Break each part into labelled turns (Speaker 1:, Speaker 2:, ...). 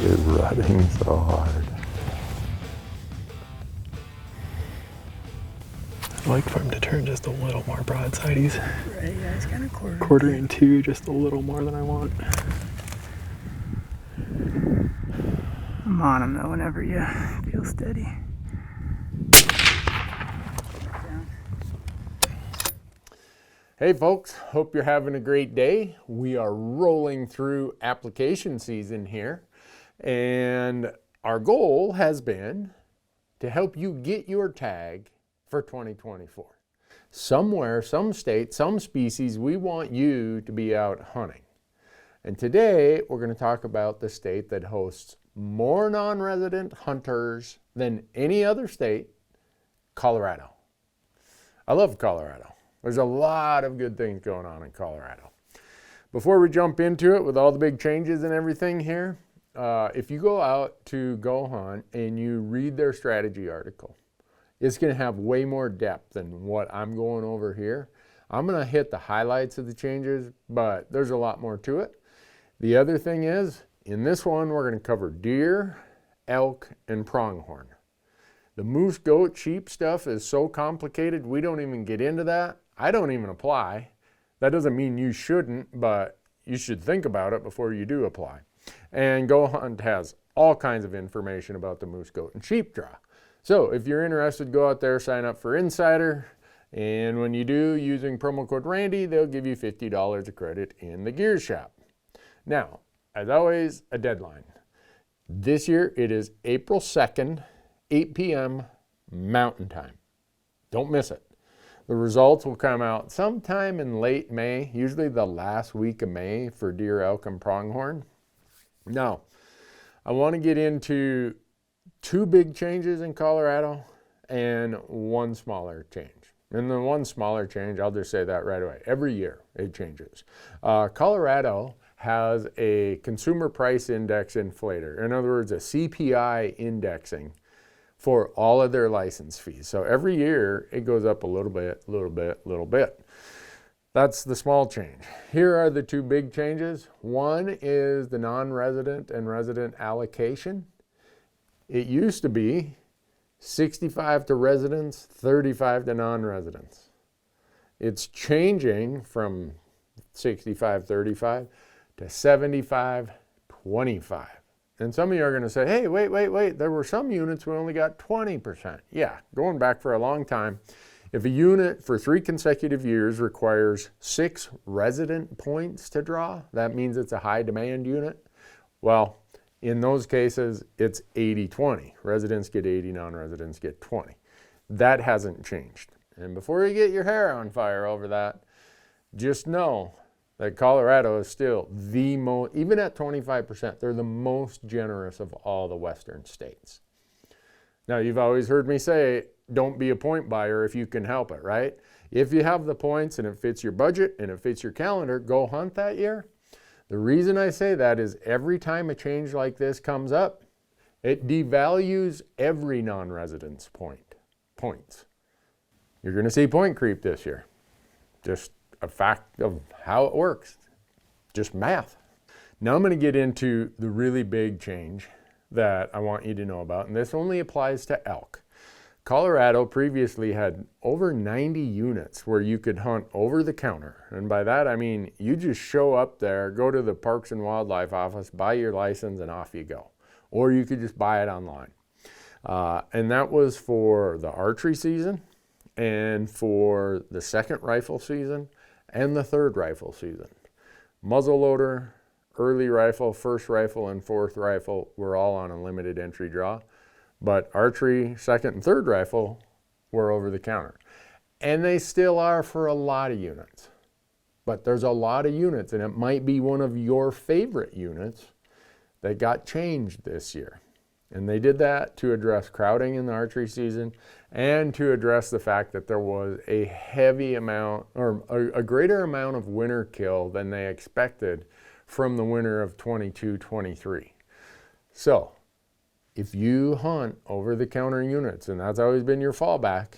Speaker 1: is rutting so hard.
Speaker 2: I'd like for him to turn just a little more broadside. He's
Speaker 3: right, yeah, he's kind of
Speaker 2: quartering two, just a little more than I want.
Speaker 3: I'm on him though whenever you feel steady.
Speaker 1: Hey folks, hope you're having a great day. We are rolling through application season here, and our goal has been to help you get your tag for 2024. Somewhere, some state, some species, we want you to be out hunting. And today we're going to talk about the state that hosts more non-resident hunters than any other state, Colorado. I love Colorado. There's a lot of good things going on in Colorado. Before we jump into it with all the big changes and everything here, if you go out to Go Hunt and you read their strategy article, it's going to have way more depth than what I'm going over here. I'm going to hit the highlights of the changes, but there's a lot more to it. The other thing is, in this one, we're going to cover deer, elk, and pronghorn. The moose, goat, sheep stuff is so complicated, we don't even get into that. I don't even apply. That doesn't mean you shouldn't, but you should think about it before you do apply. And Go Hunt has all kinds of information about the moose, goat, and sheep draw. So if you're interested, go out there, sign up for Insider, and when you do, using promo code Randy, they'll give you $50 of credit in the gear shop. Now, as always, a deadline. This year, it is April 2nd, 8 p.m. Mountain Time. Don't miss it. The results will come out sometime in late May, usually the last week of May for deer, elk, and pronghorn. Now, I want to get into two big changes in Colorado and one smaller change. And the one smaller change, I'll just say that right away. Every year it changes. Colorado has a consumer price index inflator. In other words, a CPI indexing for all of their license fees. So every year it goes up a little bit, little bit, little bit. That's the small change. Here are the two big changes. One is the non-resident and resident allocation. It used to be 65 to residents, 35 to non-residents. It's changing from 65-35 to 75-25. And some of you are going to say, hey, wait, there were some units we only got 20%. Yeah, going back for a long time. If a unit for 3 consecutive years requires 6 resident points to draw, that means it's a high demand unit. Well, in those cases, it's 80-20. Residents get 80, non-residents get 20. That hasn't changed. And before you get your hair on fire over that, just know that Colorado is still the most, even at 25%, they're the most generous of all the Western states. Now, you've always heard me say, don't be a point buyer if you can help it, right? If you have the points and it fits your budget and it fits your calendar, go hunt that year. The reason I say that is every time a change like this comes up, it devalues every non-residence points. You're going to see point creep this year. Just a fact of how it works. Just math. Now I'm going to get into the really big change that I want you to know about, and this only applies to elk. Colorado previously had over 90 units where you could hunt over the counter. And by that, I mean, you just show up there, go to the Parks and Wildlife office, buy your license, and off you go. Or you could just buy it online. And that was for the archery season and for the second rifle season and the third rifle season. Muzzleloader, early rifle, first rifle, and fourth rifle were all on a limited entry draw. But archery, second and third rifle were over the counter. And they still are for a lot of units. But there's a lot of units, and it might be one of your favorite units that got changed this year. And they did that to address crowding in the archery season and to address the fact that there was a heavy amount, or a greater amount of winter kill than they expected from the winter of 22-23. So, if you hunt over-the-counter units, and that's always been your fallback,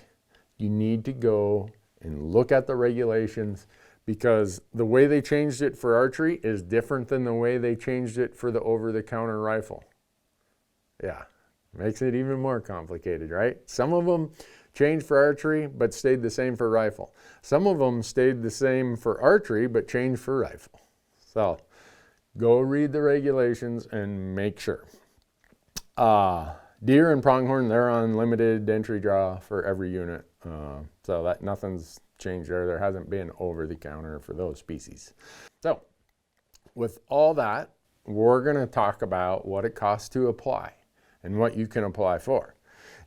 Speaker 1: you need to go and look at the regulations, because the way they changed it for archery is different than the way they changed it for the over-the-counter rifle. Yeah, makes it even more complicated, right? Some of them changed for archery, but stayed the same for rifle. Some of them stayed the same for archery, but changed for rifle. So go read the regulations and make sure. Deer and pronghorn, they're on limited entry draw for every unit. So that nothing's changed there. There hasn't been over the counter for those species. So with all that, we're going to talk about what it costs to apply and what you can apply for.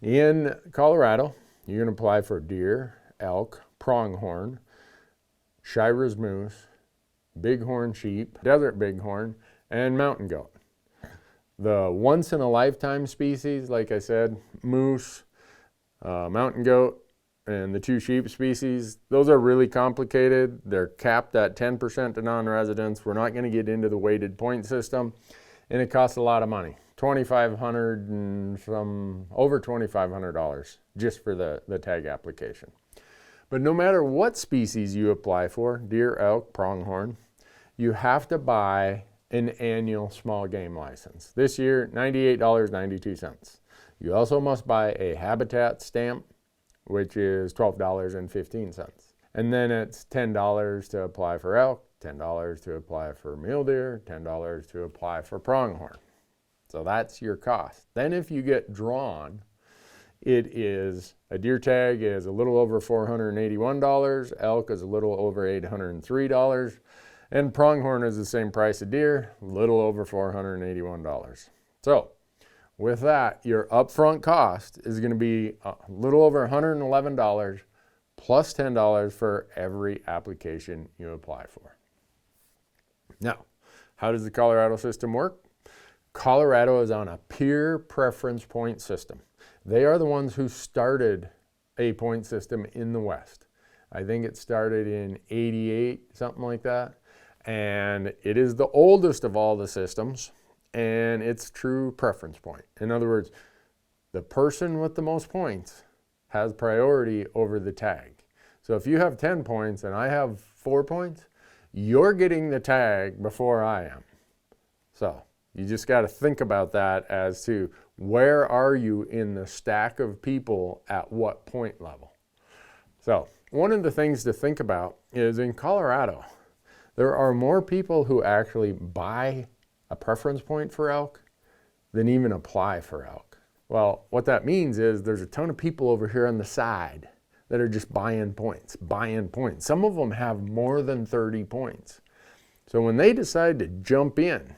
Speaker 1: In Colorado, you can apply for deer, elk, pronghorn, Shiras moose, bighorn sheep, desert bighorn, and mountain goat. The once in a lifetime species, like I said, moose, mountain goat, and the 2 sheep species, those are really complicated. They're capped at 10% to non-residents. We're not going to get into the weighted point system, and it costs a lot of money. $2,500 and some over $2,500 just for the tag application. But no matter what species you apply for, deer, elk, pronghorn, you have to buy an annual small game license. This year, $98.92. You also must buy a habitat stamp, which is $12.15. And then it's $10 to apply for elk, $10 to apply for mule deer, $10 to apply for pronghorn. So that's your cost. Then if you get drawn, it is a deer tag is a little over $481, elk is a little over $803, and pronghorn is the same price of deer, a little over $481. So with that, your upfront cost is going to be a little over $111 plus $10 for every application you apply for. Now, how does the Colorado system work? Colorado is on a peer preference point system. They are the ones who started a point system in the West. I think it started in '88, something like that. And it is the oldest of all the systems, and it's true preference point. In other words, the person with the most points has priority over the tag. So if you have 10 points and I have 4 points, you're getting the tag before I am. So you just got to think about that as to where are you in the stack of people at what point level. So one of the things to think about is in Colorado, there are more people who actually buy a preference point for elk than even apply for elk. Well, what that means is there's a ton of people over here on the side that are just buying points. Some of them have more than 30 points. So when they decide to jump in,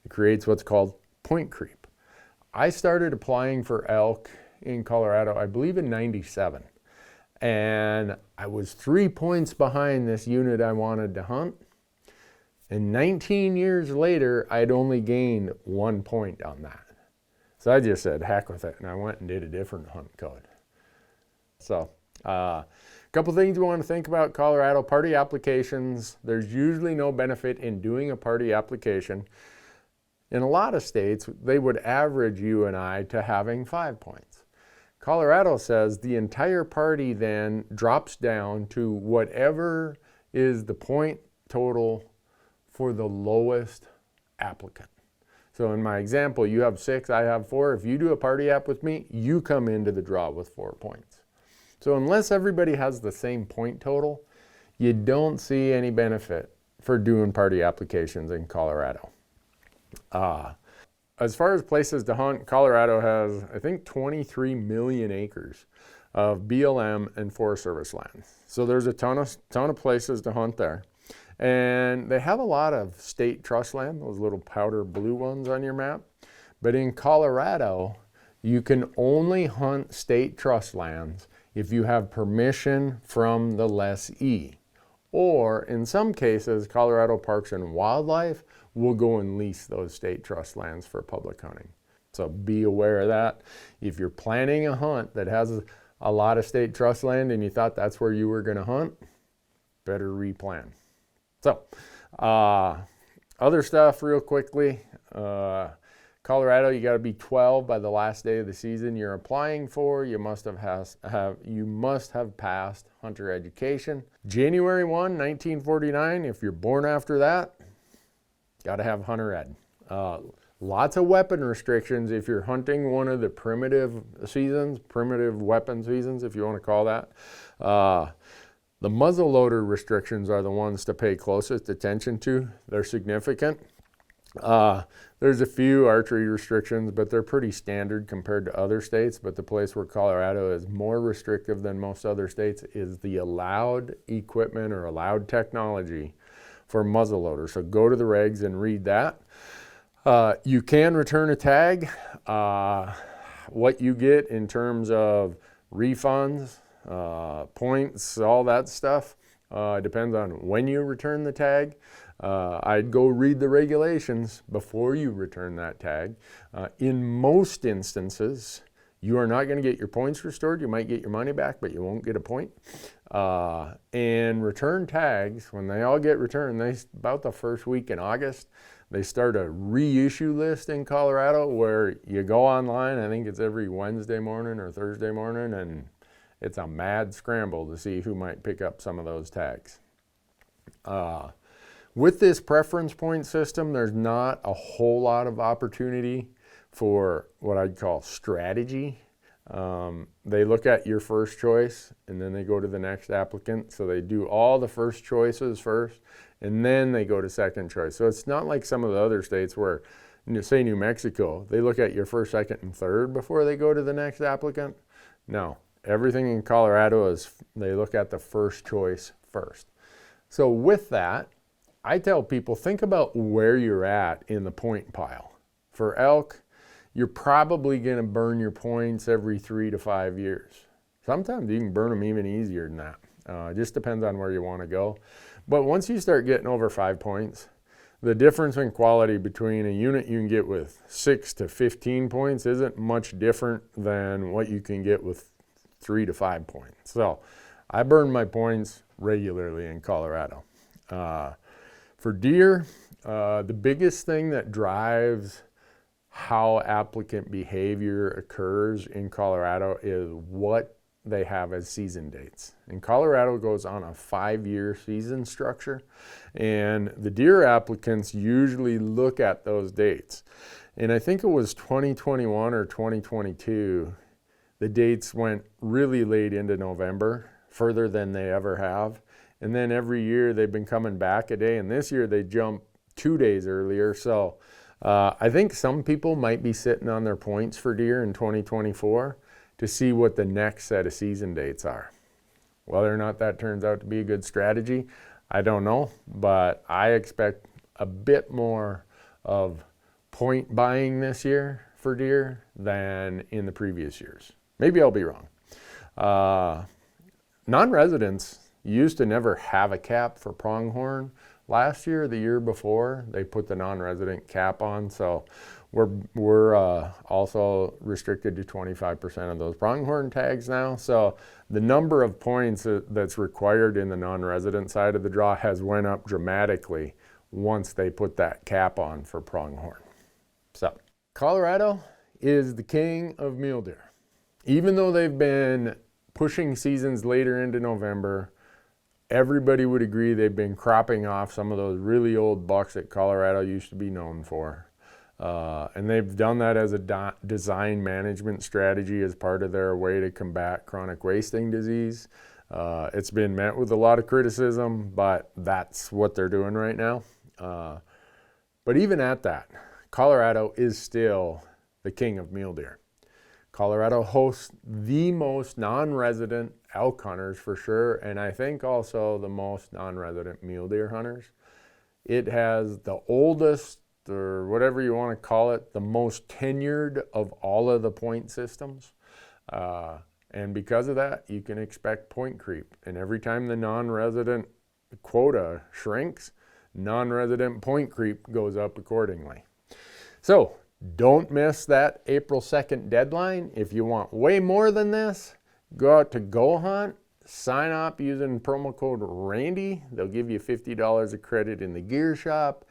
Speaker 1: it creates what's called point creep. I started applying for elk in Colorado, I believe in '97. And I was 3 points behind this unit I wanted to hunt. And 19 years later, I'd only gained 1 point on that. So I just said, heck with it, and I went and did a different hunt code. So a couple things we want to think about Colorado party applications. There's usually no benefit in doing a party application. In a lot of states, they would average you and I to having 5 points. Colorado says the entire party then drops down to whatever is the point total for the lowest applicant. So in my example, you have 6, I have 4. If you do a party app with me, you come into the draw with 4 points. So unless everybody has the same point total, you don't see any benefit for doing party applications in Colorado. As far as places to hunt, Colorado has, I think, 23 million acres of BLM and Forest Service land. So there's a ton of places to hunt there. And they have a lot of state trust land, those little powder blue ones on your map. But in Colorado, you can only hunt state trust lands if you have permission from the lessee. Or in some cases, Colorado Parks and Wildlife will go and lease those state trust lands for public hunting. So be aware of that. If you're planning a hunt that has a lot of state trust land and you thought that's where you were going to hunt, better replan. So other stuff real quickly. Colorado, you got to be 12 by the last day of the season you're applying for. You must have passed hunter education. January 1, 1949, if you're born after that, got to have hunter ed. Lots of weapon restrictions if you're hunting one of the primitive seasons, primitive weapon seasons, if you want to call that. The muzzleloader restrictions are the ones to pay closest attention to. They're significant. There's a few archery restrictions, but they're pretty standard compared to other states. But the place where Colorado is more restrictive than most other states is the allowed equipment or allowed technology for muzzleloader. So go to the regs and read that. You can return a tag. What you get in terms of refunds, points, all that stuff, depends on when you return the tag. I'd go read the regulations before you return that tag. In most instances, you are not going to get your points restored. You might get your money back, but you won't get a point. And return tags, when they all get returned, about the first week in August, they start a reissue list in Colorado where you go online. I think it's every Wednesday morning or Thursday morning, and it's a mad scramble to see who might pick up some of those tags. With this preference point system, there's not a whole lot of opportunity for what I'd call strategy. They look at your first choice and then they go to the next applicant. So they do all the first choices first and then they go to second choice. So it's not like some of the other states where, say New Mexico, they look at your first, second, and third before they go to the next applicant. No, everything in Colorado is they look at the first choice first. So with that, I tell people, think about where you're at in the point pile. For elk, you're probably going to burn your points every 3 to 5 years. Sometimes you can burn them even easier than that. It just depends on where you want to go. But once you start getting over 5 points, the difference in quality between a unit you can get with 6 to 15 points isn't much different than what you can get with 3 to 5 points. So I burn my points regularly in Colorado. For deer, the biggest thing that drives how applicant behavior occurs in Colorado is what they have as season dates. And Colorado goes on a 5-year season structure, and the deer applicants usually look at those dates. And I think it was 2021 or 2022, the dates went really late into November, further than they ever have. And then every year they've been coming back a day, and this year they jumped 2 days earlier. So I think some people might be sitting on their points for deer in 2024 to see what the next set of season dates are. Whether or not that turns out to be a good strategy, I don't know, but I expect a bit more of point buying this year for deer than in the previous years. Maybe I'll be wrong. Non-residents used to never have a cap for pronghorn. Last year, the year before, they put the non-resident cap on, so we're also restricted to 25% of those pronghorn tags now. So the number of points that's required in the non-resident side of the draw has went up dramatically once they put that cap on for pronghorn. So Colorado is the king of mule deer. Even though they've been pushing seasons later into November, everybody would agree they've been cropping off some of those really old bucks that Colorado used to be known for. And they've done that as a design management strategy as part of their way to combat chronic wasting disease. It's been met with a lot of criticism, but that's what they're doing right now. But even at that, Colorado is still the king of mule deer. Colorado hosts the most non-resident elk hunters for sure, and I think also the most non-resident mule deer hunters. It has the oldest, or whatever you want to call it, the most tenured of all of the point systems. And because of that, you can expect point creep. And every time the non-resident quota shrinks, non-resident point creep goes up accordingly. So don't miss that April 2nd deadline. If you want way more than this, go out to Go Hunt, sign up using promo code Randy. They'll give you $50 of credit in the gear shop,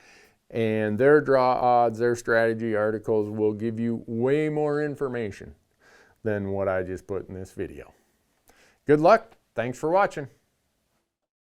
Speaker 1: and their draw odds, their strategy articles will give you way more information than what I just put in this video. Good luck. Thanks for watching.